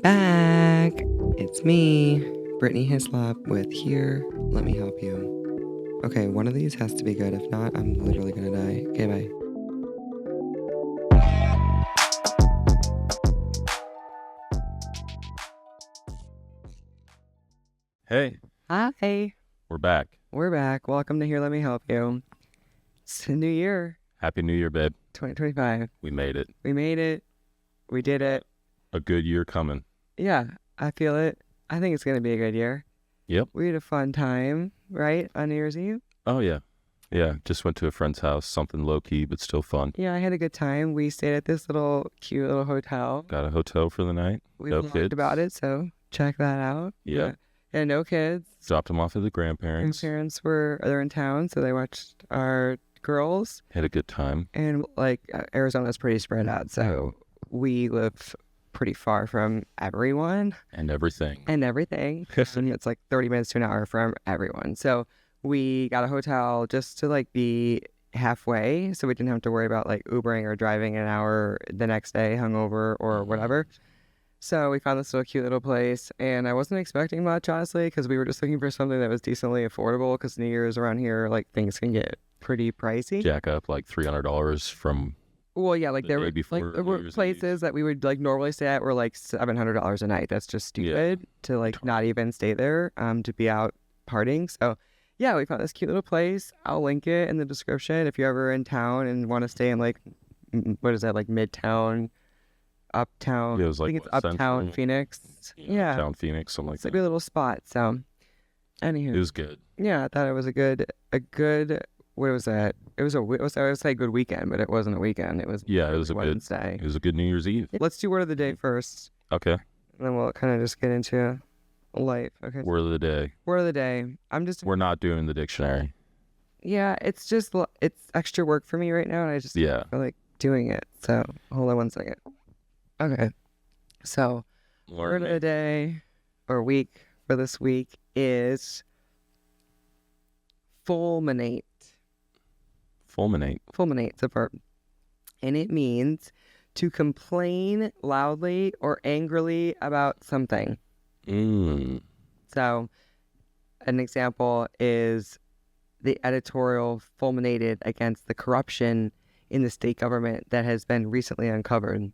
back. It's me, Brittany Hislop with Here, Let Me Help You. Okay, one of these has to be good. If not, I'm literally gonna die. Okay, bye. Hey, Hi. we're back. We're back. Welcome to Here, Let Me Help You. It's a new year, Happy New Year, babe. 2025. We made it. We made it. We did it. A good year coming. Yeah, I feel it. I think it's gonna be a good year. Yep. We had a fun time, right, on New Year's Eve? Oh, yeah. Yeah, just went to a friend's house. Something low-key, but still fun. Yeah, I had a good time. We stayed at this cute little hotel. Got a hotel for the night. We No vlogged kids. about it, so check that out. Yeah. Yeah, no kids. Dropped them off at the grandparents. Grandparents they're in town, so they watched our girls. Had a good time. And Arizona's pretty spread out, so we live pretty far from everyone And everything. and everything. And it's like 30 minutes to an hour from everyone. So we got a hotel just to be halfway, so we didn't have to worry about Ubering or driving an hour the next day hungover or whatever. So we found this cute little place, and I wasn't expecting much, honestly, because we were just looking for something that was decently affordable, because New Year's around here, things can get pretty pricey. Jack up like $300 from... Well, yeah, there day were before there were New Year's places that we would normally stay at were $700 a night. That's just stupid to not even stay there, to be out partying. So yeah, we found this cute little place. I'll link it in the description if you're ever in town and want to stay in what is that, Midtown, Uptown. Yeah, it was I think it's Uptown Central, Phoenix. Yeah, Uptown Phoenix, something like it's that. a good little spot. So anywho, It was good. yeah, I thought it was a good. What was that? I would say good weekend, but it wasn't a weekend. It was Yeah, it was Wednesday. It was a good New Year's Eve. Let's do word of the day first, Okay. and then we'll kind of just get into life. Okay. Word of the day. Word of the day. We're not doing the dictionary. Yeah, it's just it's extra work for me right now, and I just Yeah. feel like doing it. So hold on one second. Okay. So word of the day or week for this week is fulminate. Fulminate. Fulminate's a verb, and it means to complain loudly or angrily about something. So an example is the editorial fulminated against the corruption in the state government that has been recently uncovered.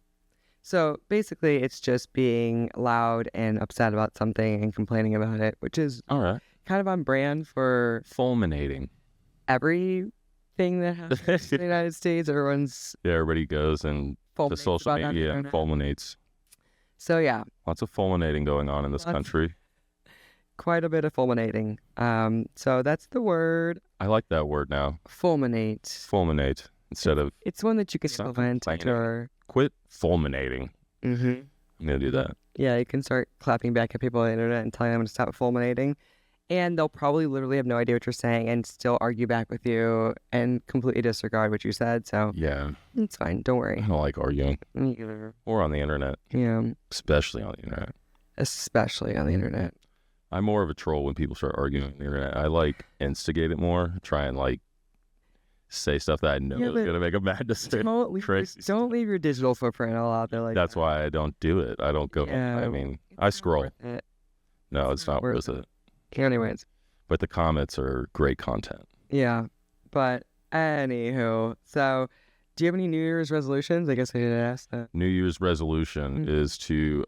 So basically it's just being loud and upset about something and complaining about it, which is All right. kind of on brand for Fulminating. everything that happens in the United States. Everyone's Yeah, everybody goes and the fulminates social about it on the media internet. fulminates. So yeah, Lots of fulminating going on in this Lots. country. quite a bit of fulminating. So that's the word, I like that word now. fulminate. Fulminate instead of It's one that you can Stop implement complaining. or quit fulminating. mm-hmm. I'm gonna do that. Yeah, you can start clapping back at people on the internet and telling them to stop fulminating. And they'll probably literally have no idea what you're saying and still argue back with you and completely disregard what you said. So Yeah, it's fine. Don't I worry. don't like arguing Yeah, or on the internet, especially on the internet. especially on the internet. I'm more of a troll when people start arguing on the internet. I instigate it more, try and say stuff that I know Yeah, is but gonna make them mad to say. Crazy Don't leave your digital footprint all out there like That's that. why I don't do it. I don't go. Yeah, I mean, it's I not scroll. worth it. No, it's not worth it. Anyways, But the comments are great content. yeah. But anywho, so do you have any New Year's resolutions? I guess I did ask that. New Year's resolution is to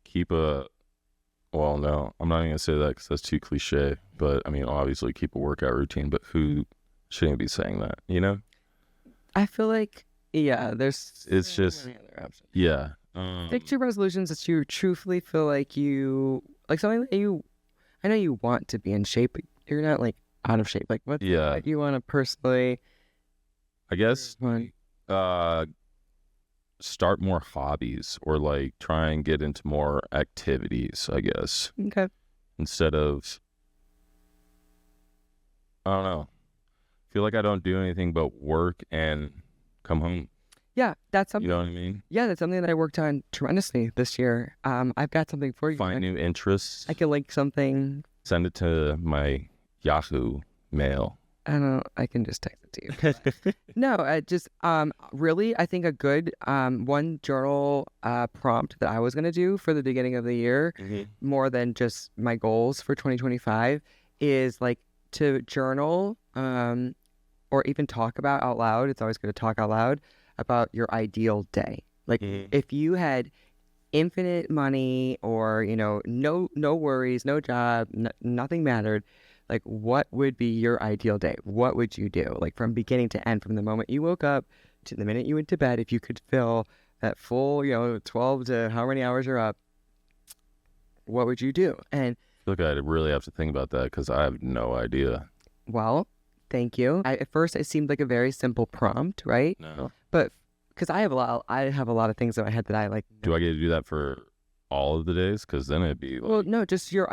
keep a. Well, no, I'm not even gonna say that because that's too cliche. But I mean, obviously, keep a workout routine. But who shouldn't be saying that? You know? I feel like, yeah, there's It's so just- many other options. Yeah. Pick two resolutions that you truthfully feel like something that I know you want to be in shape, but you're not out of shape. What Yeah. you want to personally I guess want? start more hobbies or try and get into more activities. I guess Okay. instead of I don't know. Feel like I don't do anything but work and come home. Yeah, that's something. You know what I mean? Yeah, that's something that I worked on tremendously this year. I've got something for you. Find new interests. I can link something. Send it to my Yahoo mail. I don't know. I can just text it to you. But no, I just really, I think a good one journal prompt that I was gonna do for the beginning of the year, more than just my goals for 2025, is like to journal or even talk about out loud. It's always good to talk out loud about your ideal day. Like if you had infinite money, or no worries, no job, nothing mattered, like what would be your ideal day? What would you do, like from beginning to end, from the moment you woke up to the minute you went to bed? If you could fill that full 12 to how many hours you're up, what would you do? And Look, I really have to think about that because I have no idea. well, thank you. At first it seemed like a very simple prompt, right? No. But because I have a lot of things in my head that I like. Do I get to do that for all of the days? Because then it'd be like... Well, no, just your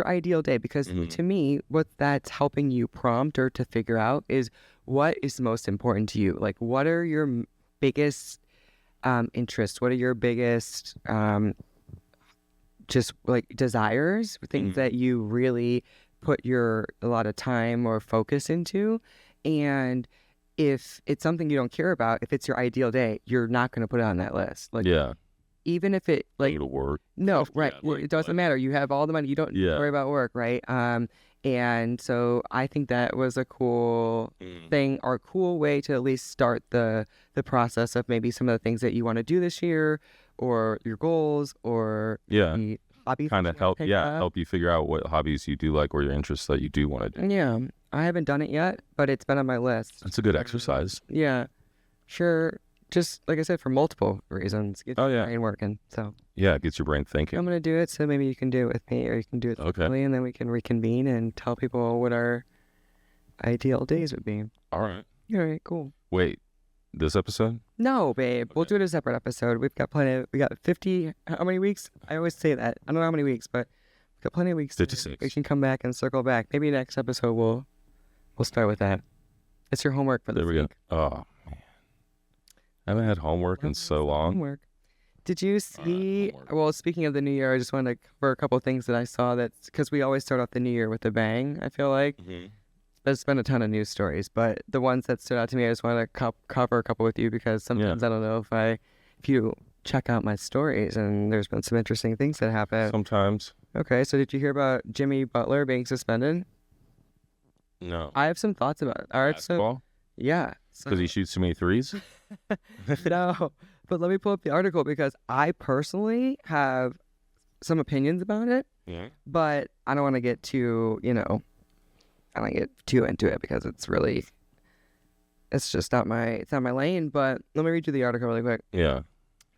ideal day. Because to me, what that's helping you prompt or to figure out is what is most important to you. Like, what are your biggest interests? What are your biggest just like desires? Things that you really put a lot of time or focus into. And if it's something you don't care about, if it's your ideal day, you're not going to put it on that list. Like, yeah. Even if it like Go to work. no, right? Yeah, It doesn't matter. You have all the money. You don't worry about work, right? And so I think that was a cool thing, or a cool way to at least start the process of maybe some of the things that you want to do this year, or your goals, or the hobbies. Kind of help you figure out what hobbies you do like, or your interests that you do want to do. Yeah, I haven't done it yet, but it's been on my list. That's a good exercise. Yeah, sure. Just like I said, for multiple reasons. Get your brain working. So yeah, it gets your brain thinking. I'm gonna do it, so maybe you can do it with me, or you can do it separately, and then we can reconvene and tell people what our ideal days would be. All right. All right, cool. Wait, this episode? No, babe. Okay. We'll do it a separate episode. We got 50. How many weeks? I always say that. I don't know how many weeks, but we've got plenty of weeks. 56. We can come back and circle back. Maybe next episode we'll start with that. It's your homework for this week. Go. Oh. I haven't had homework in so long. Homework. Did you see? Well, speaking of the new year, I just wanted to cover a couple of things that I saw. That's because we always start off the new year with a bang, I feel like. There's been a ton of news stories, but the ones that stood out to me, I just wanted to cover a couple with you, because sometimes I don't know if you check out my stories, and there's been some interesting things that happen. Sometimes. Okay, so did you hear about Jimmy Butler being suspended? No. I have some thoughts about it. All right, basketball? Yeah. Because he shoots too many threes? No, but let me pull up the article, because I personally have some opinions about it. Yeah. But I don't want to get too, I don't get too into it, because it's just not my lane. But let me read you the article really quick. Yeah.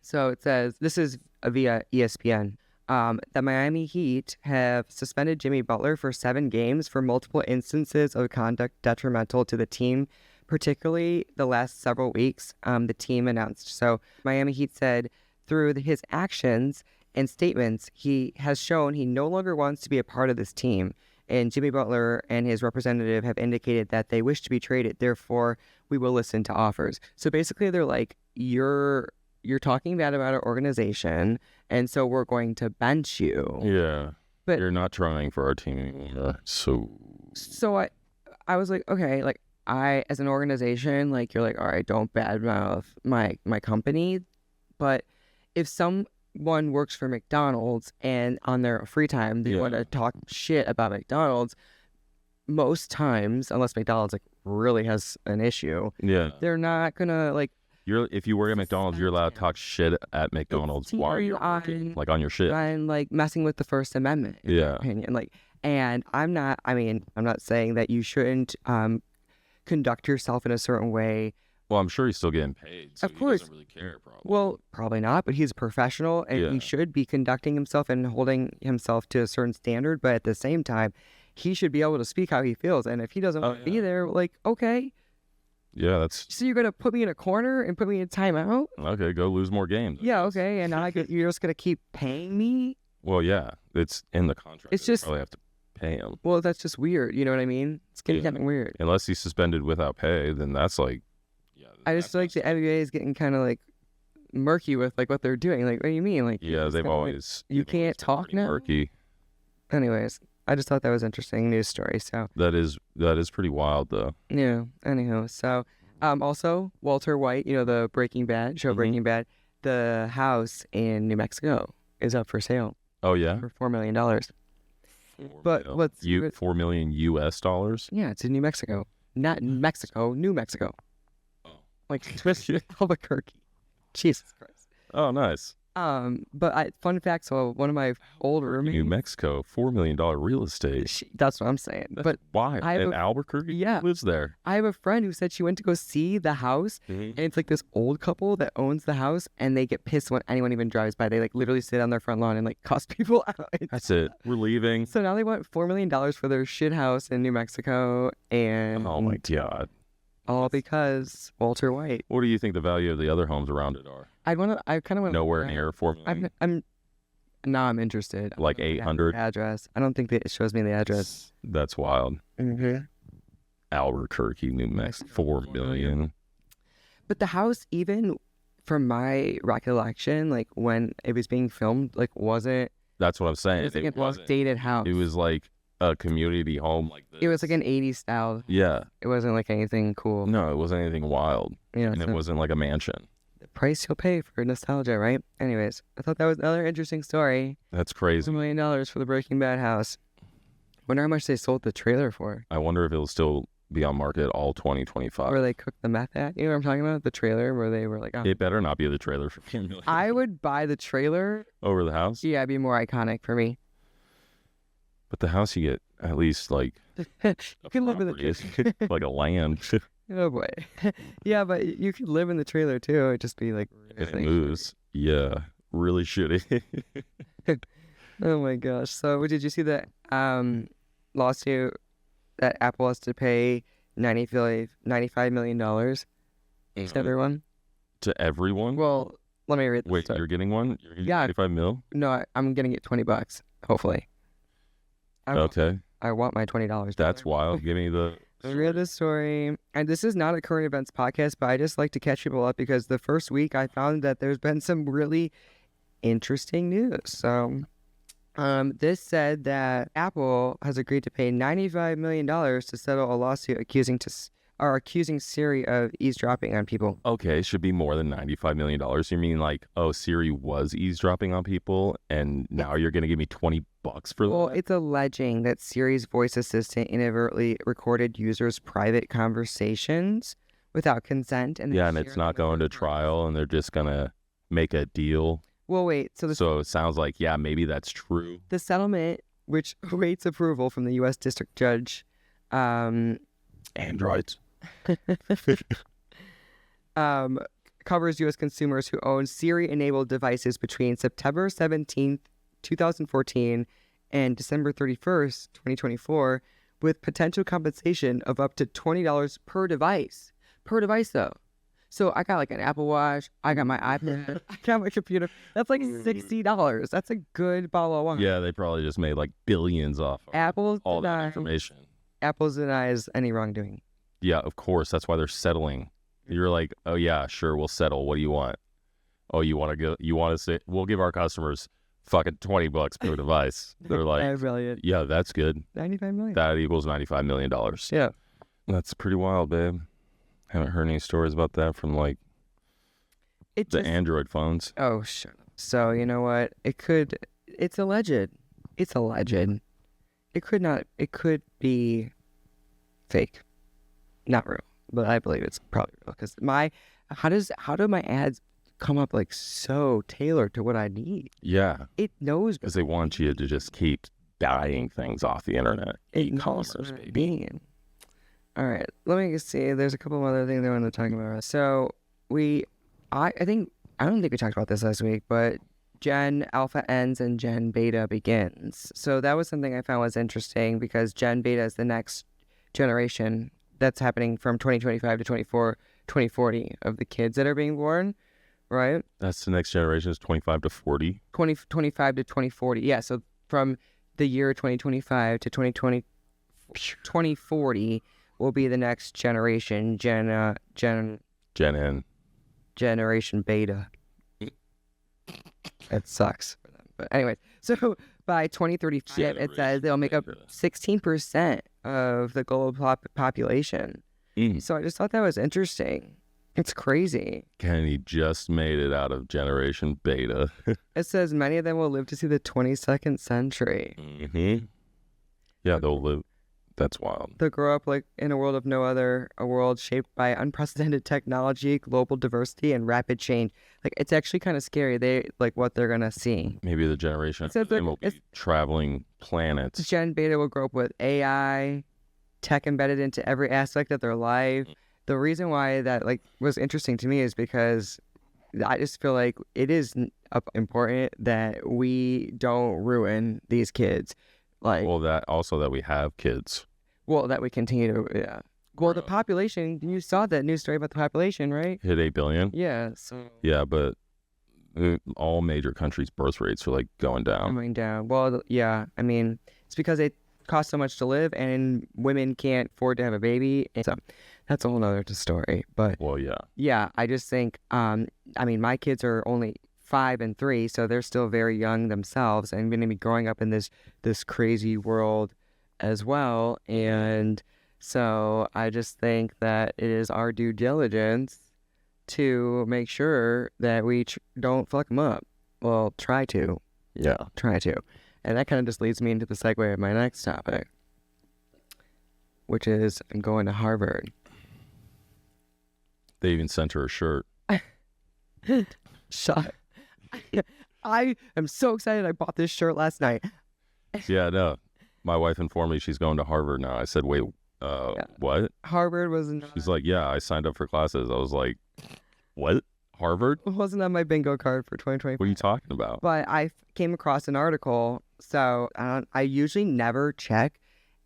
So it says, this is via ESPN. The Miami Heat have suspended Jimmy Butler for 7 games for multiple instances of conduct detrimental to the team, particularly the last several weeks, the team announced. So Miami Heat said through his actions and statements, he has shown he no longer wants to be a part of this team. And Jimmy Butler and his representative have indicated that they wish to be traded. Therefore, we will listen to offers. So basically, they're like, you're talking bad about our organization, and so we're going to bench you. Yeah. But you're not trying for our team anymore. So I was like, okay, like, I, as an organization, like, you're like, all right, don't badmouth my company. But if someone works for McDonald's and on their free time they want to talk shit about McDonald's, most times, unless McDonald's like really has an issue, they're not gonna like. If you work at McDonald's, you're allowed to talk shit at McDonald's while you're working, like on your shit, and like messing with the First Amendment. In my opinion, like, and I'm not saying that you shouldn't conduct yourself in a certain way. Well, I'm sure he's still getting paid, so of course. He doesn't really care, probably. Well, probably not, but he's a professional, and he should be conducting himself and holding himself to a certain standard, but at the same time, he should be able to speak how he feels, and if he doesn't want to be there, like, okay. Yeah, that's... So you're going to put me in a corner and put me in timeout? Okay, go lose more games. Yeah, okay, and you're just going to keep paying me? Well, yeah, it's in the contract. It's just... You probably have to pay him. Well, that's just weird, you know what I mean? It's getting kind of weird. Unless he's suspended without pay, then that's like... I just feel like the NBA is getting kind of like murky with like what they're doing. Like, what do you mean? Like, they've always... You can't talk now? Murky. Anyways, I just thought that was interesting news story. So That is pretty wild though. yeah. Anyhow, so also Walter White, the Breaking Bad show, Mhm. Breaking Bad, the house in New Mexico is up for sale Oh yeah. for $4 million. But what's $4 million US dollars? yeah, it's in New Mexico, not in Mexico, New Mexico, Oh. like twist Albuquerque. Jesus Christ. Oh, nice. But fun fact. So one of my old roommates, New Mexico, $4 million real estate. that's what I'm saying. That's But why? I have And a- Albuquerque yeah. lives there. I have a friend who said she went to go see the house, and it's like this old couple that owns the house, and they get pissed when anyone even drives by. They like literally sit on their front lawn and like cuss people out. That's it. We're leaving. So now they want $4 million for their shit house in New Mexico, and Oh my God. all because Walter White. What do you think the value of the other homes around it are? I kind of want Nowhere near $4 million. I'm interested. Like 800? Address. I don't think that it shows me the address. That's wild. Mm-hmm. Albuquerque, New Mexico, $4 million. But the house, even from my recollection, like when it was being filmed, like wasn't. That's what I'm saying. It was like an wasn't. outdated house. It was like a community home like this. It was like an 80s style. Yeah. It wasn't like anything cool. No, it wasn't anything wild. Yeah, And it wasn't like a mansion. the price you'll pay for nostalgia, right? Anyways, I thought that was another interesting story. That's $2 crazy. million for the Breaking Bad house. Wonder how much they sold the trailer for. I wonder if it'll still be on market all 2025. Where they cooked the meth at. You know what I'm talking about? The trailer where they were like, oh. It better not be the trailer for $4 million. I would buy the trailer. Over the house? Yeah, it'd be more iconic for me. But the house you get at least like You can live in the property, like a land. Oh boy. Yeah, but you could live in the trailer too. It'd just be like And it really moves. Yeah. Really shitty. Oh my gosh. So did you see that lawsuit that Apple has to pay $95 million to everyone? To everyone? Well, let me read this. Wait, stuff. you're getting one? You're getting Yeah. 25 mil? No, I'm gonna get $20, hopefully. Okay. I want my $20. That's wild. Give me the... I read this story, and this is not a current events podcast, but I just like to catch people up because the first week I found that there's been some really interesting news. So, this said that Apple has agreed to pay $95 million to settle a lawsuit accusing Siri of eavesdropping on people. Okay, should be more than $95 million. You mean like, oh, Siri was eavesdropping on people, and now you're going to give me $20 for that? Well, it's alleging that Siri's voice assistant inadvertently recorded users' private conversations without consent. And Yeah, and it's not going to trial, and they're just going to make a deal. Well, wait. So it sounds like, yeah, maybe that's true. The settlement, which awaits approval from the U.S. District Judge, Androids. covers U.S. consumers who own Siri-enabled devices between September 17th, 2014 and December 31st, 2024, with potential compensation of up to $20 per device. Per device, though. So I got like an Apple Watch. I got my iPad. I got my computer. That's like $60. That's a good bottle of wine. Yeah, they probably just made like billions off of Apple all that denies, information. Apple denies any wrongdoing. Yeah, of course. That's why they're settling. You're like, oh yeah, sure, we'll settle. What do you want? Oh, you want to go? You want to say we'll give our customers fucking $20 per device? They're like, Brilliant. yeah, that's good. $95 million. That equals $95 million. Yeah. That's pretty wild, babe. Haven't heard any stories about that from like the Android phones. Oh, shut up. So, you know what? It's alleged. It's alleged. It could be fake. Not real. But I believe it's probably real. Because how do my ads come up like so tailored to what I need? Yeah. It knows. Because they want you to just keep buying things off the internet. E-commerce, baby. All right, let me see. There's a couple of other things I want to talk about. So I don't think we talked about this last week, but Gen Alpha ends and Gen Beta begins. So that was something I found was interesting because Gen Beta is the next generation that's happening from 2025 to 2040 of the kids that are being born, right? That's the next generation is 25 to 40. 2025 to 2040. Yeah, so from the year 2025 to 2040 will be the next generation, Generation Beta. It sucks for them. But anyway, so by 2035, it says they'll make up 16% of the global population. So I just thought that was interesting. It's crazy. Kennedy just made it out of generation beta. It says many of them will live to see the 22nd century. Yeah, they'll live. That's wild. They'll grow up like in a world of no other, a world shaped by unprecedented technology, global diversity, and rapid change. Like, it's actually kind of scary. They like what they're gonna see. Maybe the generation after them will be traveling planets. Gen Beta will grow up with AI, tech embedded into every aspect of their life. The reason why that like was interesting to me is because I just feel like it is important that we don't ruin these kids. Like, Well, that we have kids. Well, that we continue to, yeah. Well, the population, you saw that news story about the population, right? Hit 8 billion. Yeah, so. Yeah, but all major countries' birth rates are like going down. Going down. Well, yeah, I mean, it's because it costs so much to live and women can't afford to have a baby. And so that's a whole nother story. But, Well, yeah. Yeah, I just think, I mean, my kids are only 5 and 3, so they're still very young themselves and going to be growing up in this crazy world as well. And so I just think that it is our due diligence to make sure that we don't fuck them up. Well, try to. Yeah. Try to. And that kind of just leads me into the segue of my next topic, which is I'm going to Harvard. They even sent her a shirt. Shut. I am so excited I bought this shirt last night. Yeah, no. My wife informed me she's going to Harvard now. I said, wait, what? Harvard was not... She's like, yeah, I signed up for classes. I was like, what? Harvard? It wasn't on my bingo card for 2024. What are you talking about? But I came across an article. So I usually never check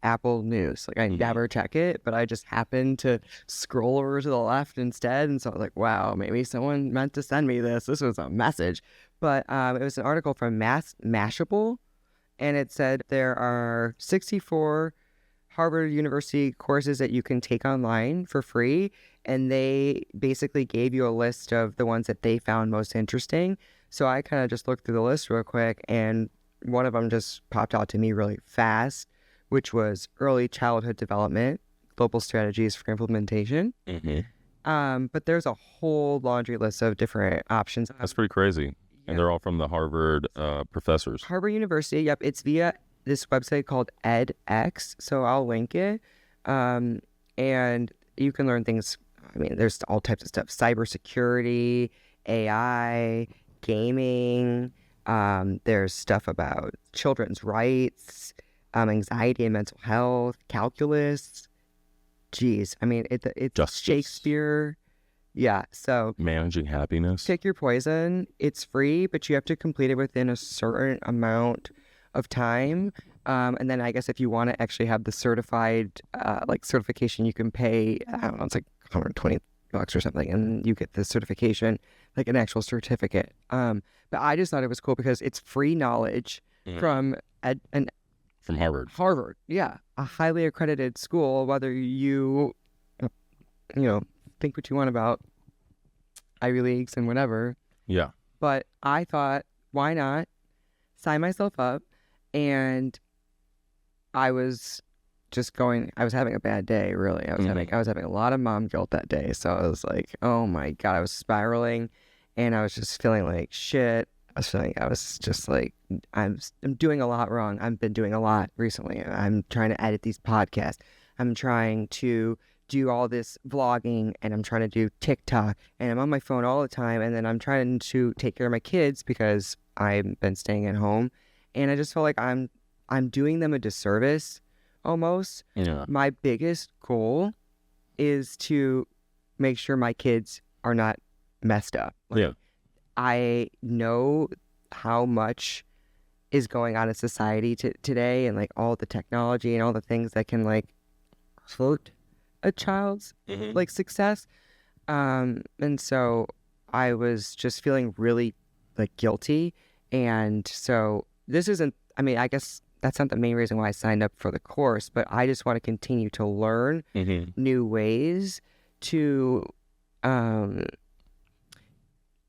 Apple News. Like, I never check it, but I just happened to scroll over to the left instead. And so I was like, wow, maybe someone meant to send me this. This was a message. But it was an article from Mashable. And it said there are 64 Harvard University courses that you can take online for free. And they basically gave you a list of the ones that they found most interesting. So I kind of just looked through the list real quick. And one of them just popped out to me really fast, which was early childhood development, global strategies for implementation. But there's a whole laundry list of different options. That's pretty crazy. And they're all from the Harvard professors. Harvard University, yep. It's via this website called edX, so I'll link it. And you can learn things, I mean, there's all types of stuff. Cybersecurity, AI, gaming. There's stuff about children's rights, anxiety and mental health, calculus. Geez, I mean, it's Justice. Shakespeare. Yeah, so Managing happiness. pick your poison. It's free, but you have to complete it within a certain amount of time. And then I guess if you want to actually have the certified, certification, you can pay, I don't know, it's like $120 or something, and you get the certification, like an actual certificate. But I just thought it was cool because it's free knowledge from From Harvard. Harvard, yeah, a highly accredited school. Whether you think what you want about Ivy Leagues and whatever. Yeah. But I thought, why not sign myself up? And I was having a bad day, really. I was having a lot of mom guilt that day. So I was like, oh my God, I was spiraling and I was just feeling like shit. I was just like, I'm doing a lot wrong. I've been doing a lot recently. I'm trying to edit these podcasts. I'm trying to do all this vlogging, and I'm trying to do TikTok, and I'm on my phone all the time, and then I'm trying to take care of my kids because I've been staying at home, and I just feel like I'm doing them a disservice almost. Yeah. My biggest goal is to make sure my kids are not messed up. Yeah. I know how much is going on in society today, and like all the technology and all the things that can like hurt a child's like success. And so I was just feeling really like guilty. And so this isn't, I mean, I guess that's not the main reason why I signed up for the course, but I just want to continue to learn new ways to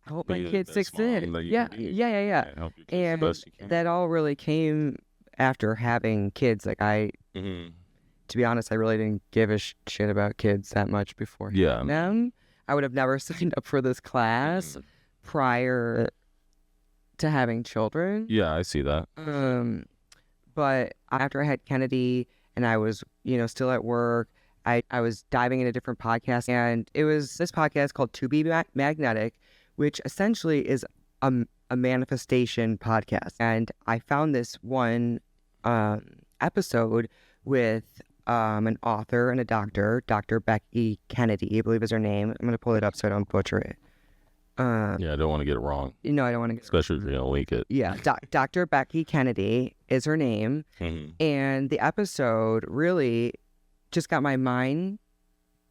I hope my Be the kid best succeeds. mom that you Yeah, can be. yeah. And help your kids the And best you can. that all really came after having kids. Like Mhm. to be honest, I really didn't give a shit about kids that much before Yeah. having them. I would have never signed up for this class prior to having children. Yeah, I see that. But after I had Kennedy and I was, still at work, I was diving into different podcasts, and it was this podcast called To Be Magnetic, which essentially is a manifestation podcast. And I found this one episode with an author and a doctor, Dr. Becky Kennedy, I believe is her name. I'm going to pull it up so I don't butcher it. Yeah, I don't want to get it wrong. I don't want to get Especially if you're going to link it. Yeah, Dr. Becky Kennedy is her name. And the episode really just got my mind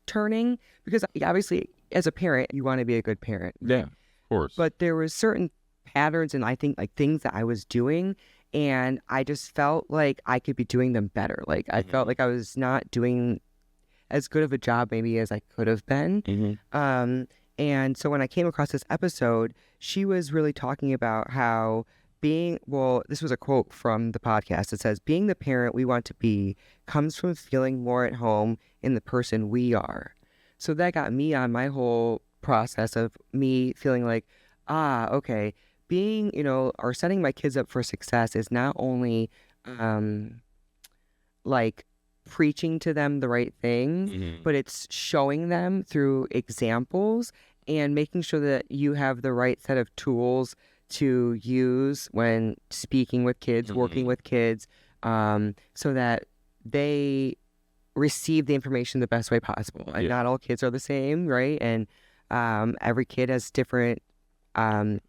turning because obviously as a parent, you want to be a good parent. Yeah, of course. But there was certain patterns and I think like things that I was doing and I just felt like I could be doing them better. Like I felt like I was not doing as good of a job maybe as I could have been. And so when I came across this episode, she was really talking about how this was a quote from the podcast. It says, being the parent we want to be comes from feeling more at home in the person we are. So that got me on my whole process of me feeling like, okay, being, or setting my kids up for success is not only like preaching to them the right things, but it's showing them through examples and making sure that you have the right set of tools to use when speaking with kids, working with kids, so that they receive the information the best way possible. And not all kids are the same, right? And every kid has different hands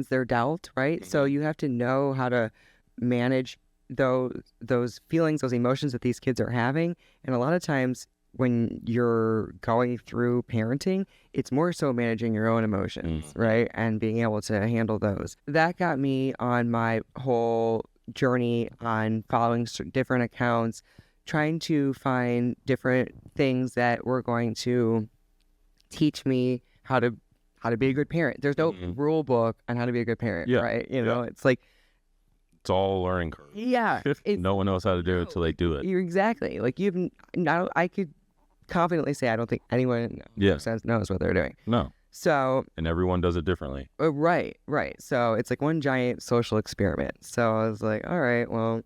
they're dealt, right? So you have to know how to manage those feelings, those emotions that these kids are having. And a lot of times when you're going through parenting, it's more so managing your own emotions, right? And being able to handle those. That got me on my whole journey on following different accounts, trying to find different things that were going to teach me how to be a good parent. There's no rule book on how to be a good parent, right? It's like it's all a learning curve. Yeah. No one knows how to do it until they do it. You're exactly. Like I could confidently say I don't think anyone knows what they're doing. No. So. And everyone does it differently. Right. So it's like one giant social experiment. So I was like, all right, well,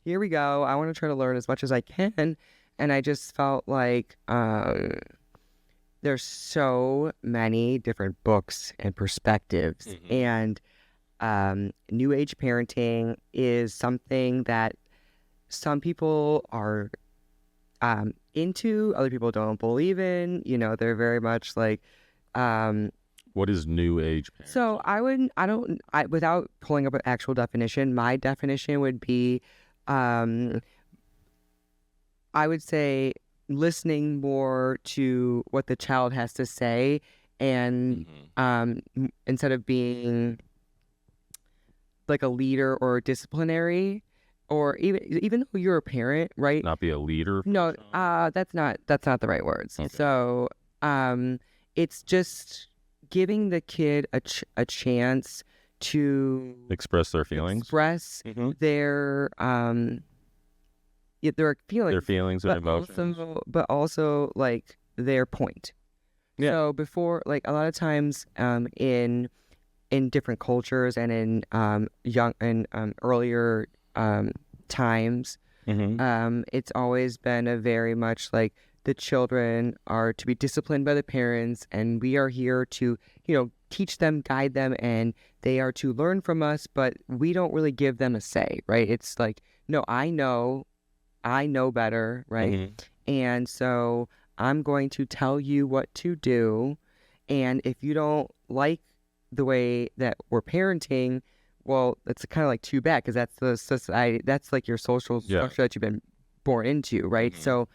here we go. I want to try to learn as much as I can. And I just felt like there's so many different books and perspectives. And new age parenting is something that some people are into, other people don't believe in. They're very much like what is new age parenting? So without pulling up an actual definition, my definition would be I would say listening more to what the child has to say and instead of being like a leader or disciplinary, or even though you're a parent, right? Not be a leader. No, that's not the right words. Okay. So, it's just giving the kid a chance to express their feelings, express their feelings and emotions, but also like their point. Yeah. So before, like a lot of times, in different cultures and in earlier times, it's always been a very much like the children are to be disciplined by the parents, and we are here to teach them, guide them, and they are to learn from us, but we don't really give them a say, right? It's like, no, I know better, right? And so I'm going to tell you what to do, and if you don't like the way that we're parenting, well, it's kind of like too bad, because that's the society, that's like your social structure that you've been born into, right? So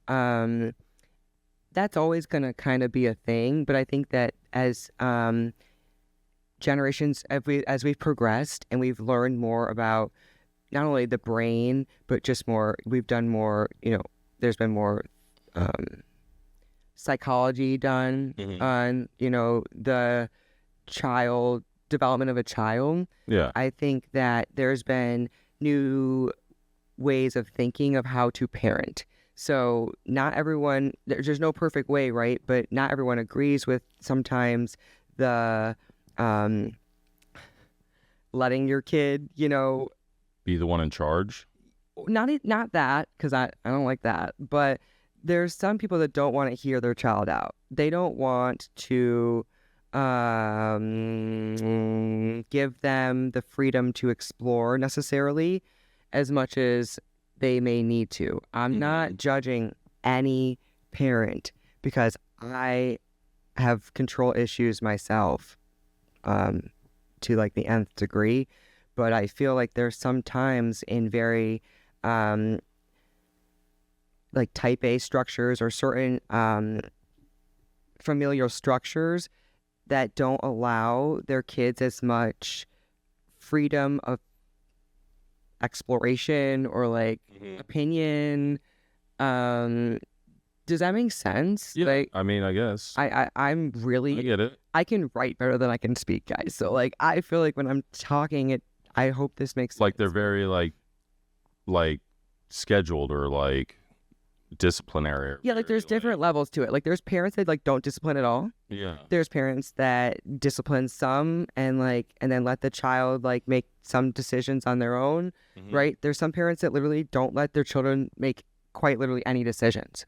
that's always going to kind of be a thing. But I think that as generations, as we've progressed and we've learned more about not only the brain, but just more, we've done more, there's been more psychology done on, you know, the child development of a child. Yeah. I think that there's been new ways of thinking of how to parent. So not everyone, there's no perfect way, right? But not everyone agrees with sometimes the letting your kid, you know, Be the one in charge. not that, because I don't like that, but there's some people that don't want to hear their child out. They don't want to give them the freedom to explore necessarily as much as they may need to. I'm not judging any parent because I have control issues myself to like the nth degree, but I feel like there's sometimes in very like type A structures or certain familial structures that don't allow their kids as much freedom of exploration or like opinion. Does that make sense? Yeah. Like, I mean, I guess. I'm I really, get it. I can write better than I can speak, guys. So like, I feel like when I'm talking, I hope this makes Like sense. they're very like scheduled or like disciplinary. Yeah, like there's different levels to it. Like there's parents that like don't discipline at all. Yeah. There's parents that discipline some and then let the child like make some decisions on their own, right? There's some parents that literally don't let their children make quite literally any decisions.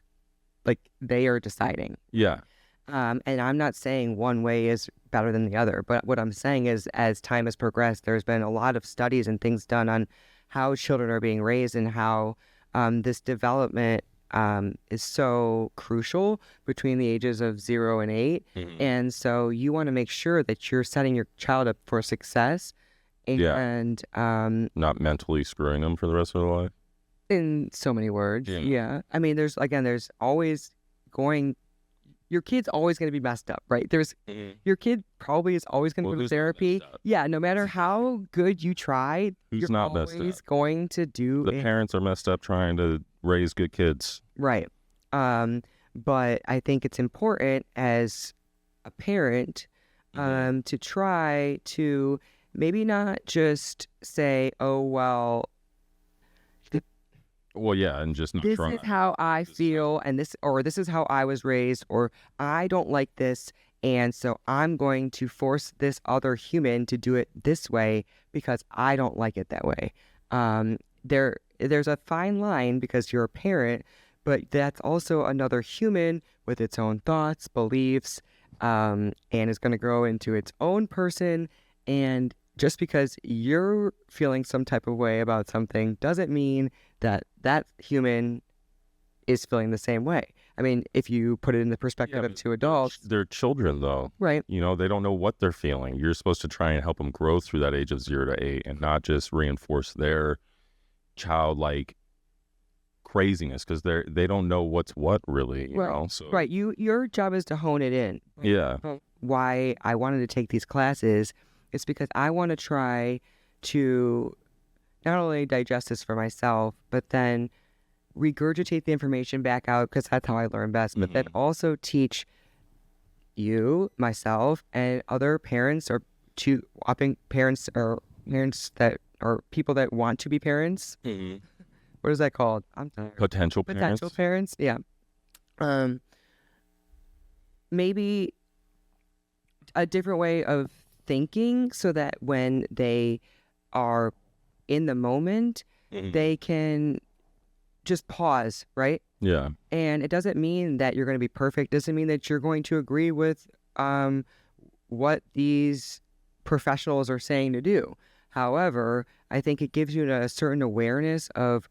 Like they are deciding. Yeah. And I'm not saying one way is better than the other, but what I'm saying is as time has progressed, there's been a lot of studies and things done on how children are being raised and how this development is so crucial between the ages of 0 and 8. And so you want to make sure that you're setting your child up for success and not mentally screwing them for the rest of their life. In so many words. Yeah. I mean, there's always your kid's always going to be messed up, right? Your kid probably is always going to go to therapy. Yeah, no matter how good you try, you're not messed always up? going to do The parents are messed up trying to raise good kids. Right. But I think it's important as a parent to try to maybe not just say, oh, well, yeah, and just not this trying. is how I feel, and this is how I was raised, or I don't like this, and so I'm going to force this other human to do it this way because I don't like it that way. There's a fine line because you're a parent, but that's also another human with its own thoughts, beliefs, and is going to grow into its own person. And just because you're feeling some type of way about something doesn't mean that that human is feeling the same way. I mean, if you put it in the perspective of two adults. They're children, though. Right. You know, they don't know what they're feeling. You're supposed to try and help them grow through that age of 0 to 8 and not just reinforce their childlike craziness because they don't know what's what really, you know? So. Right. Your job is to hone it in. Yeah. Why I wanted to take these classes is because I want to try to not only digest this for myself, but then regurgitate the information back out because that's how I learn best, but then also teach you, myself, and other parents or upping parents or parents that are people that want to be parents. What is that called? I'm sorry. Potential parents. Yeah. Maybe a different way of thinking so that when they are in the moment, they can just pause, right? Yeah. And it doesn't mean that you're going to be perfect. It doesn't mean that you're going to agree with what these professionals are saying to do. However, I think it gives you a certain awareness of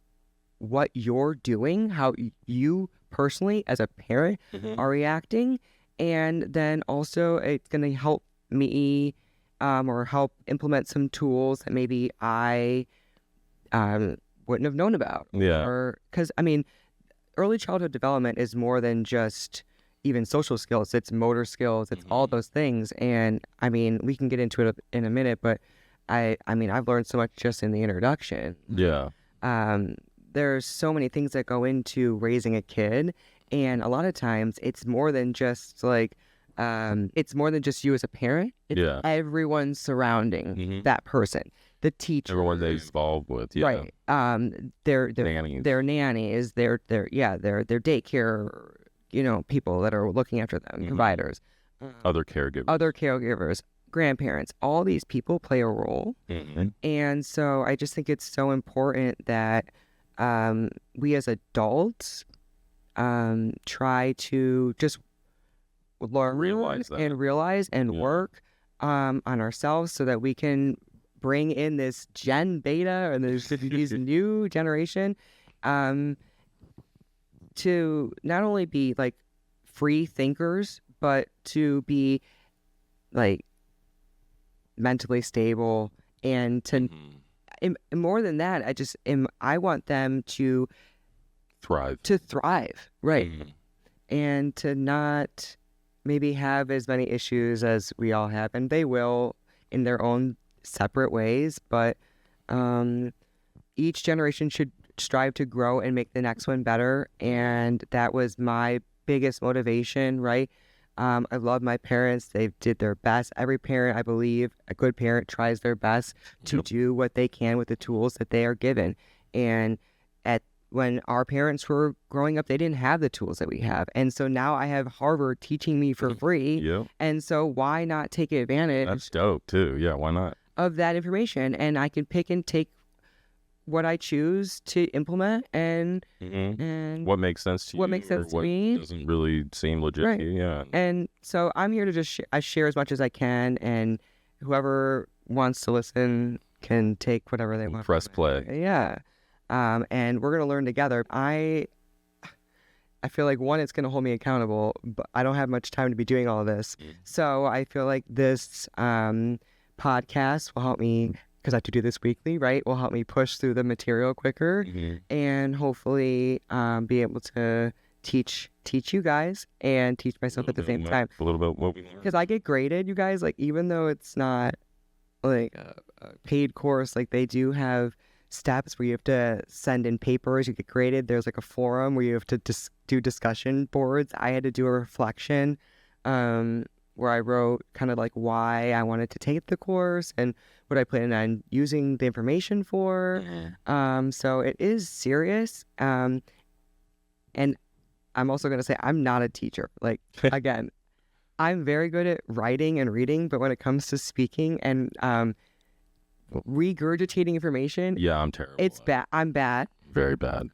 what you're doing, how you personally as a parent are reacting. And then also it's going to help me or help implement some tools that maybe I wouldn't have known about. Yeah. Because, I mean, early childhood development is more than just even social skills. It's motor skills. It's all those things. And, I mean, we can get into it in a minute, but I mean, I've learned so much just in the introduction. Yeah. There's so many things that go into raising a kid. And a lot of times it's more than just like, it's more than just you as a parent. It's everyone surrounding that person. The teacher, everyone they involved with, right? Their nannies, their daycare, people that are looking after them, providers, other caregivers, grandparents. All these people play a role, and so I just think it's so important that we as adults try to just learn, realize and work on ourselves so that we can bring in this Gen Beta or these new generation to not only be like free thinkers, but to be like mentally stable and to more than that, I want them to thrive, right? And to not maybe have as many issues as we all have, and they will in their own separate ways, but each generation should strive to grow and make the next one better. And that was my biggest motivation, right? I love my parents. They did their best. Every parent, I believe, a good parent tries their best to do what they can with the tools that they are given. And when our parents were growing up, they didn't have the tools that we have. And so now I have Harvard teaching me for free. And so why not take advantage? That's dope too. Yeah, why not? Of that information. And I can pick and take what I choose to implement and what makes sense to you. What makes sense to me. Doesn't really seem legit to you. Yeah. And so I'm here to just I share as much as I can, and whoever wants to listen can take whatever they want. Press play. Yeah. And we're gonna learn together. I feel like it's gonna hold me accountable, but I don't have much time to be doing all of this. So I feel like this podcast will help me, because I have to do this weekly, right? Will help me push through the material quicker and hopefully be able to teach you guys and teach myself at the same time. A little bit what we learned. Because I get graded, you guys, like even though it's not like a paid course, like they do have steps where you have to send in papers, you get graded. There's like a forum where you have to do discussion boards. I had to do a reflection where I wrote kind of like why I wanted to take the course and what I plan on using the information for. So it is serious. And I'm also going to say I'm not a teacher. Like, again, I'm very good at writing and reading, but when it comes to speaking and regurgitating information, I'm terrible. It's bad. I'm bad. Very bad.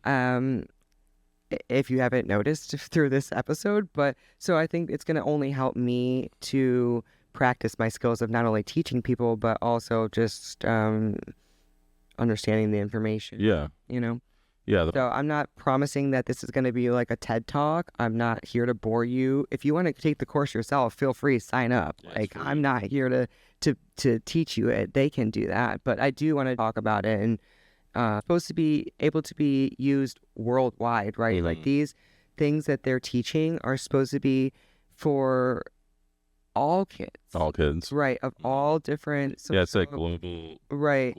If you haven't noticed through this episode, but so I think it's going to only help me to practice my skills of not only teaching people, but also just understanding the information. Yeah. So I'm not promising that this is going to be like a TED Talk. I'm not here to bore you. If you want to take the course yourself, feel free, sign up. I'm not here to teach you it. They can do that. But I do want to talk about it, and supposed to be able to be used worldwide, right? Like these things that they're teaching are supposed to be for all kids, right? Of all different. It's like global, right?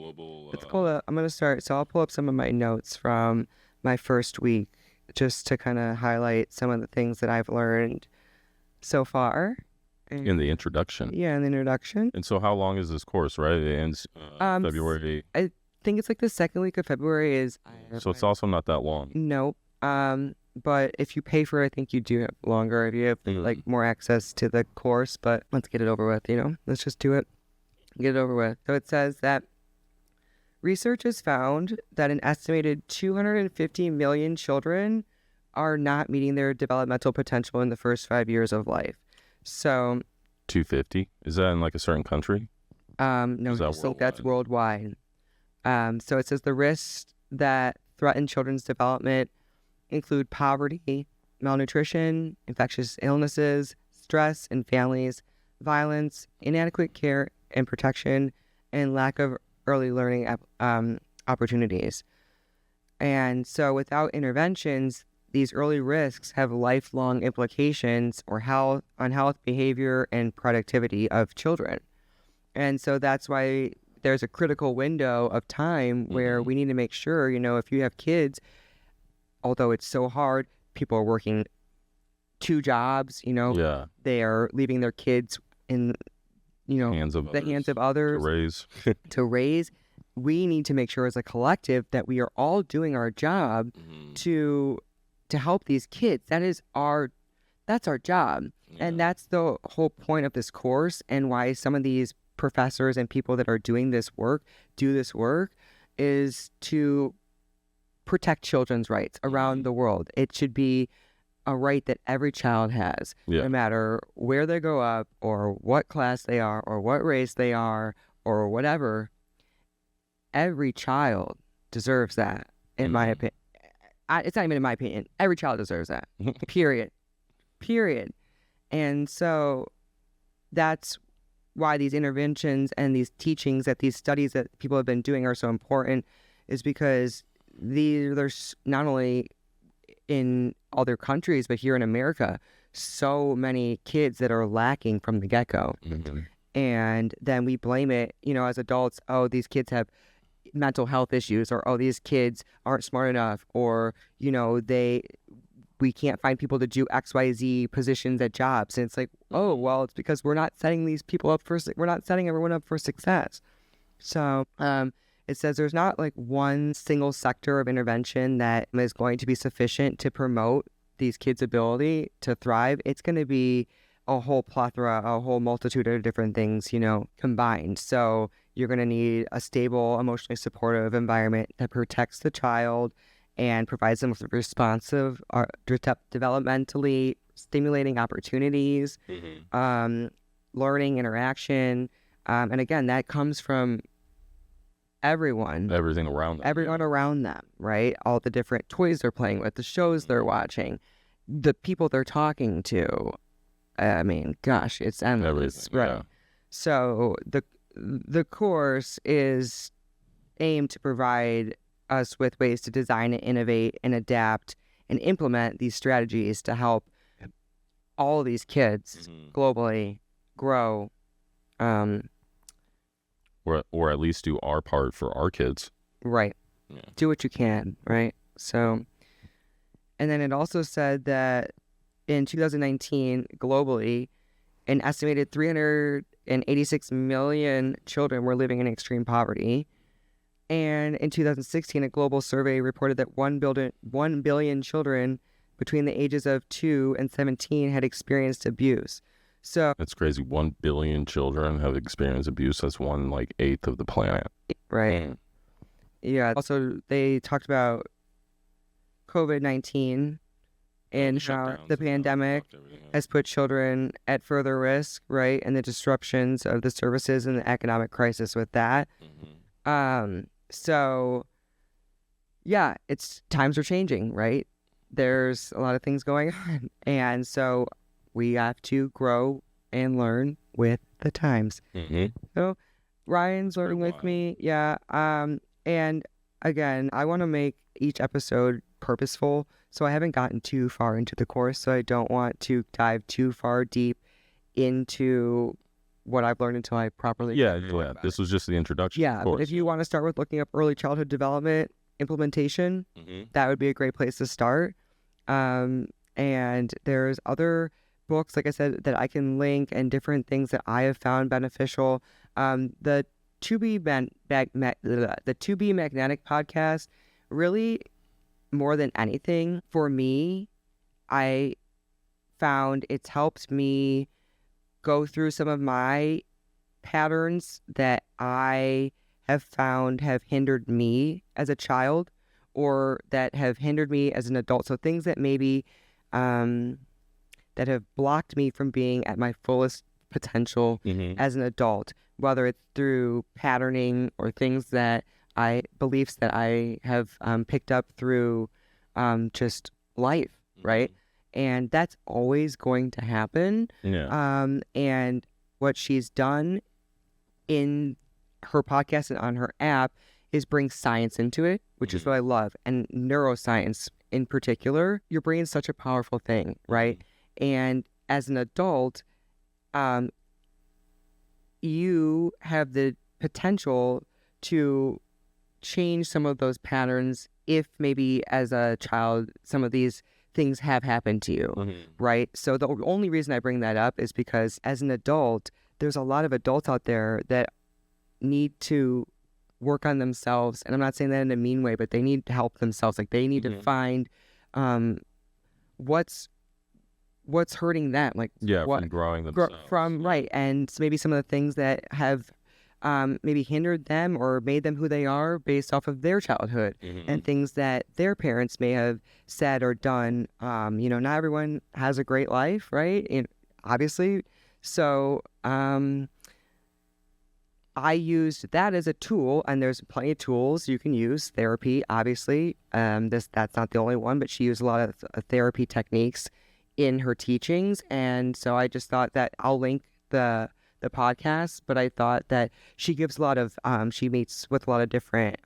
It's cool. I'm gonna start. So I'll pull up some of my notes from my first week just to kind of highlight some of the things that I've learned so far. In the introduction. Yeah, in the introduction. And so, how long is this course? Right, it ends February. I think it's like the second week of February. So it's also not that long. Nope. But if you pay for it, I think you do have longer if you have like more access to the course. But let's get it over with, Let's just do it. Get it over with. So it says that research has found that an estimated 250 million children are not meeting their developmental potential in the first 5 years of life. So 250? Is that in like a certain country? No, that's worldwide. So it says the risks that threaten children's development include poverty, malnutrition, infectious illnesses, stress in families, violence, inadequate care and protection, and lack of early learning opportunities. And so without interventions, these early risks have lifelong implications on health, behavior, and productivity of children. And so that's why there's a critical window of time where we need to make sure, if you have kids, although it's so hard, people are working 2 jobs, Yeah. they are leaving their kids in, Hands of the hands of others to raise. to raise. We need to make sure as a collective that we are all doing our job to help these kids. That's our job. And that's the whole point of this course, and why some of these professors and people that are doing this work do this work, is to protect children's rights around the world. It should be a right that every child has, no matter where they grow up or what class they are or what race they are or whatever. Every child deserves that, in my opinion. It's not even in my opinion. Every child deserves that. Period. And so that's why these interventions and these teachings, that these studies that people have been doing are so important, is because there's not only in other countries, but here in America, so many kids that are lacking from the get-go. And then we blame it, as adults, oh, these kids have mental health issues, or oh, these kids aren't smart enough, or we can't find people to do XYZ positions at jobs. And it's like, oh, well, it's because we're not setting these people up we're not setting everyone up for success. So it says there's not like one single sector of intervention that is going to be sufficient to promote these kids' ability to thrive. It's going to be a whole plethora, a whole multitude of different things, combined. So you're going to need a stable, emotionally supportive environment that protects the child and provides them with responsive, developmentally stimulating opportunities, learning, interaction. And again, that comes from everyone around them, right? All the different toys they're playing with, the shows they're watching, the people they're talking to. I mean, gosh, it's endless, right? Yeah. So the course is aimed to provide us with ways to design and innovate and adapt and implement these strategies to help all these kids globally grow, or at least do our part for our kids. Right. Yeah. Do what you can, right? So, and then it also said that in 2019, globally, an estimated 386 million children were living in extreme poverty. And in 2016, a global survey reported that 1 billion children between the ages of 2 and 17 had experienced abuse. So that's crazy. 1 billion children have experienced abuse. That's 1/8 of the planet. Right. Yeah. Also, they talked about COVID-19 and how the pandemic has put children at further risk, right? And the disruptions of the services and the economic crisis with that. So, yeah, times are changing, right? There's a lot of things going on. And so we have to grow and learn with the times. So Ryan's learning with me. Yeah. And again, I want to make each episode purposeful. So I haven't gotten too far into the course. So I don't want to dive too far deep into what I've learned until I properly. Yeah. This was just the introduction. Yeah. But if you want to start with looking up early childhood development implementation, that would be a great place to start. And there's other books, like I said, that I can link, and different things that I have found beneficial. The To Be Magnetic podcast, really, more than anything, for me, I found it's helped me go through some of my patterns that I have found have hindered me as a child, or that have hindered me as an adult. So things that maybe that have blocked me from being at my fullest potential as an adult, whether it's through patterning or things that beliefs that I have picked up through just life, right? And that's always going to happen. Yeah. And what she's done in her podcast and on her app is bring science into it, which is what I love, and neuroscience in particular. Your brain's such a powerful thing, right? And as an adult, you have the potential to change some of those patterns if maybe as a child some of these things have happened to you, right? So the only reason I bring that up is because as an adult, there's a lot of adults out there that need to work on themselves. And I'm not saying that in a mean way, but they need to help themselves. Like they need to find what's hurting them. Like from growing themselves. Right. And maybe some of the things that have maybe hindered them or made them who they are based off of their childhood and things that their parents may have said or done. Not everyone has a great life, right? And obviously. So I used that as a tool, and there's plenty of tools you can use. Therapy, obviously. That's not the only one, but she used a lot of therapy techniques in her teachings. And so I just thought that I'll link the podcast, but I thought that she gives a lot of, she meets with a lot of different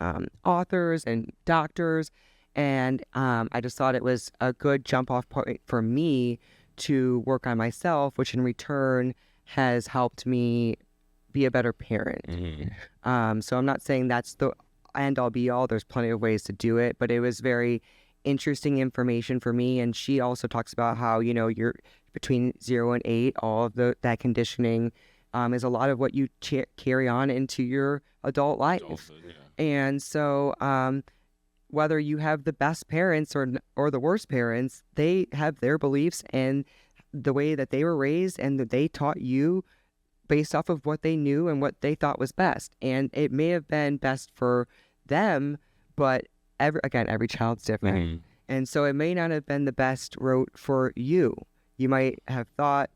authors and doctors, and I just thought it was a good jump off point for me to work on myself, which in return has helped me be a better parent. So I'm not saying that's the end all be all. There's plenty of ways to do it, but it was very interesting information for me. And she also talks about how, you're between 0 and 8, all of that conditioning is a lot of what you carry on into your adult life. And so whether you have the best parents or the worst parents, they have their beliefs and the way that they were raised and that they taught you based off of what they knew and what they thought was best. And it may have been best for them, but every child's different. And so it may not have been the best route for you. You might have thought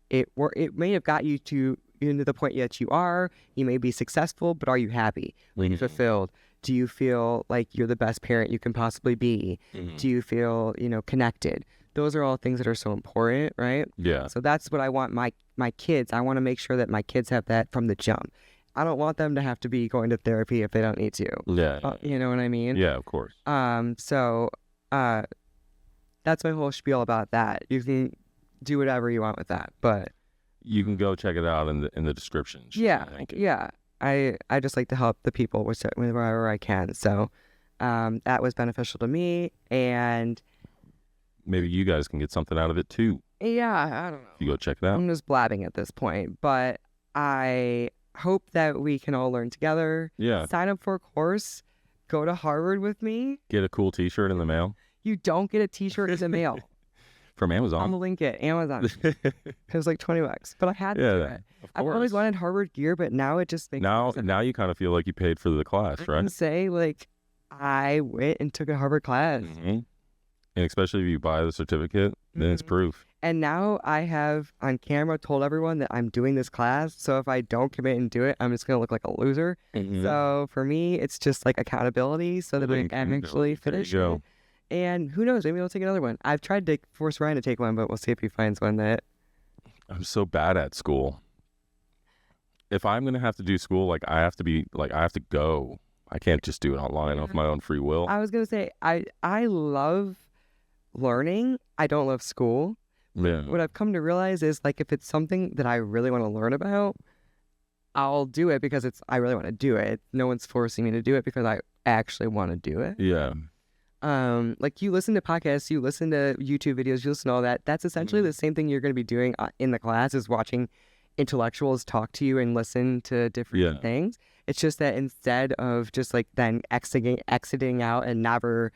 it may have got you to the point that you are. You may be successful, but are you happy? Are you fulfilled? Do you feel like you're the best parent you can possibly be? Do you feel, connected? Those are all things that are so important, right? Yeah. So that's what I want my kids. I want to make sure that my kids have that from the jump. I don't want them to have to be going to therapy if they don't need to. Yeah. You know what I mean? Yeah, of course. So that's my whole spiel about that. You can do whatever you want with that, but you can go check it out in the description. Yeah. I just like to help the people wherever I can. So that was beneficial to me, and maybe you guys can get something out of it too. Yeah, I don't know. You go check it out. I'm just blabbing at this point, but I hope that we can all learn together. Yeah. Sign up for a course. Go to Harvard with me. Get a cool t-shirt in the mail. You don't get a t-shirt in the mail. From Amazon. I'm gonna link it. Amazon. It was like $20, but I had to do it. I've always wanted Harvard gear, but now it just makes now you kind of feel like you paid for the class, right? I can say like I went and took a Harvard class. And especially if you buy the certificate, then it's proof. And now I have on camera told everyone that I'm doing this class. So if I don't commit and do it, I'm just going to look like a loser. So for me, it's just like accountability so that I can actually finish it. And who knows, maybe I'll take another one. I've tried to force Ryan to take one, but we'll see if he finds one that... I'm so bad at school. If I'm going to have to do school, I have to go. I can't just do it online off my own free will. I was going to say, I love learning. I don't love school. Yeah. What I've come to realize is if it's something that I really want to learn about, I'll do it because I really want to do it. No one's forcing me to do it because I actually want to do it. Yeah. You listen to podcasts, you listen to YouTube videos, you listen to all that. That's essentially the same thing you're going to be doing in the class is watching intellectuals talk to you and listen to different things. It's just that instead of just then exiting out and never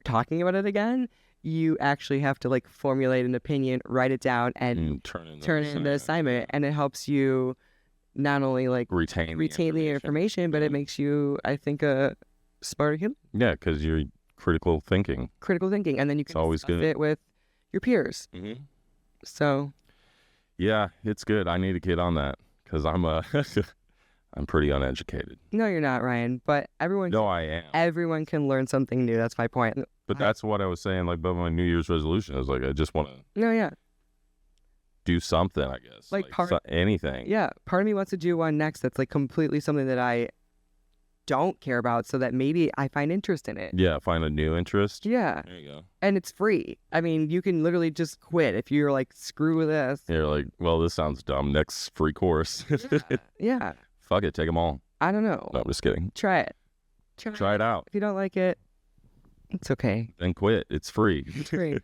talking about it again, you actually have to formulate an opinion, write it down, and turn in the assignment. And it helps you not only retain the information, but it makes you, I think, a smarter human. Yeah, because you're critical thinking, and then you can discuss it with your peers. So yeah, it's good. I need to get on that because I'm pretty uneducated. No, you're not, Ryan. But everyone. No, I am. Everyone can learn something new. That's my point. But that's what I was saying. About my New Year's resolution, I was I just want to. No, yeah. Do something, I guess. Anything. Yeah, part of me wants to do one next that's completely something that I don't care about, so that maybe I find interest in it. Yeah, find a new interest. Yeah. There you go. And it's free. I mean, you can literally just quit if you're screw this. You're well, this sounds dumb. Next free course. Yeah. Fuck it, take them all. I don't know. No, I'm just kidding. Try it. Try it out. If you don't like it, It's okay. then quit. It's free. It's great.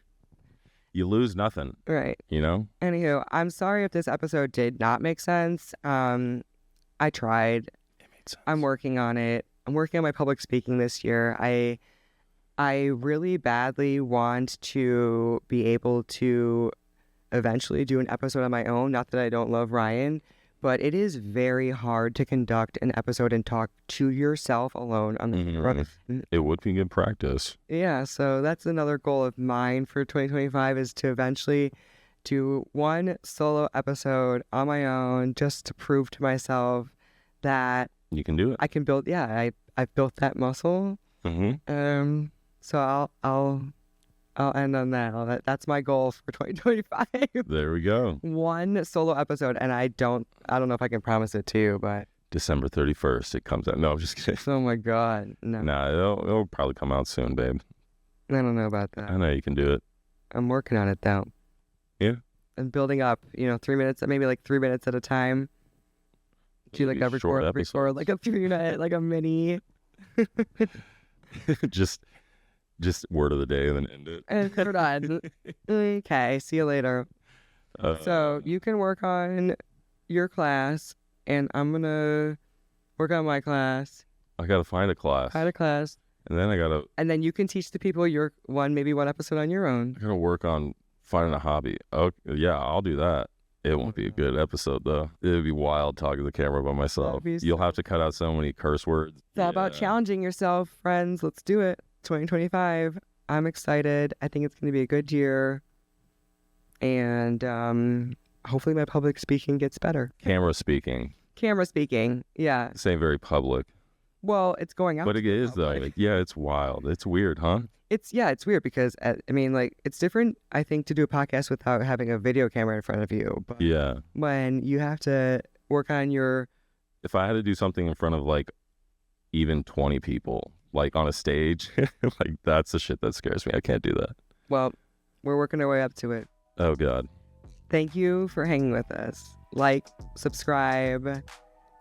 You lose nothing, Right. you know? Anywho, I'm sorry if this episode did not make sense. I tried. It made sense. I'm working on it. I'm working on my public speaking this year. I really badly want to be able to eventually do an episode on my own. Not that I don't love Ryan, but it is very hard to conduct an episode and talk to yourself alone on the camera. It would be good practice. Yeah, so that's another goal of mine for 2025 is to eventually do one solo episode on my own just to prove to myself that You can do it. I can build. Yeah, I've built that muscle. So I'll end on that. That's my goal for 2025. There we go. One solo episode, and I don't know if I can promise it to you, but December 31st, it comes out. No, I'm just kidding. oh my god, no, Nah, it'll probably come out soon, babe. I don't know about that. I know you can do it. I'm working on it though. Yeah. And building up, 3 minutes, maybe like 3 minutes at a time. Do like Maybe a short record, like a 3-minute, like a mini. just word of the day and then end it. And we're done. Okay, see you later. So you can work on your class, and I'm gonna work on my class. I gotta find a class. Find a class. And then I And then you can teach the people your maybe one episode on your own. gotta work on finding a hobby. Oh yeah, I'll do that. It won't be a good episode though. It'd be wild talking to the camera by myself. You'll have to cut out so many curse words. It's all about challenging yourself, friends. Let's do it. 2025. I'm excited. I think it's going to be a good year. And hopefully my public speaking gets better. Camera speaking. Camera speaking. Yeah. This ain't very public. Well, it's going out. But it is though. Like, yeah, it's wild. It's weird, huh? It's weird because it's different, I think, to do a podcast without having a video camera in front of you. But Yeah. when you have to work on your... If I had to do something in front of like even 20 people, like on a stage, like that's the shit that scares me. I can't do that. Well, we're working our way up to it. Oh God. Thank you for hanging with us. Like, subscribe,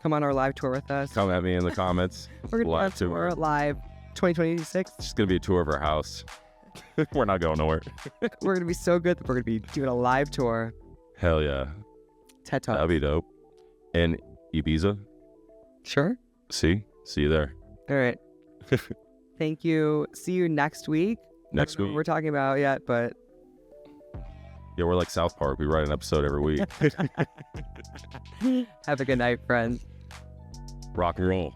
come on our live tour with us. Come at me in the comments. We're going to Live do our tour live 2026. It's just gonna be a tour of our house. We're not going nowhere. We're going to be so good that we're going to be doing a live tour. Hell yeah. TED Talk. That'd be dope. And Ibiza. Sure. See you there. All right. Thank you. See you next week. Next I don't know week. what we're talking about yet, but Yeah, we're like South Park. We write an episode every week. have a good night, friends. Rock and roll.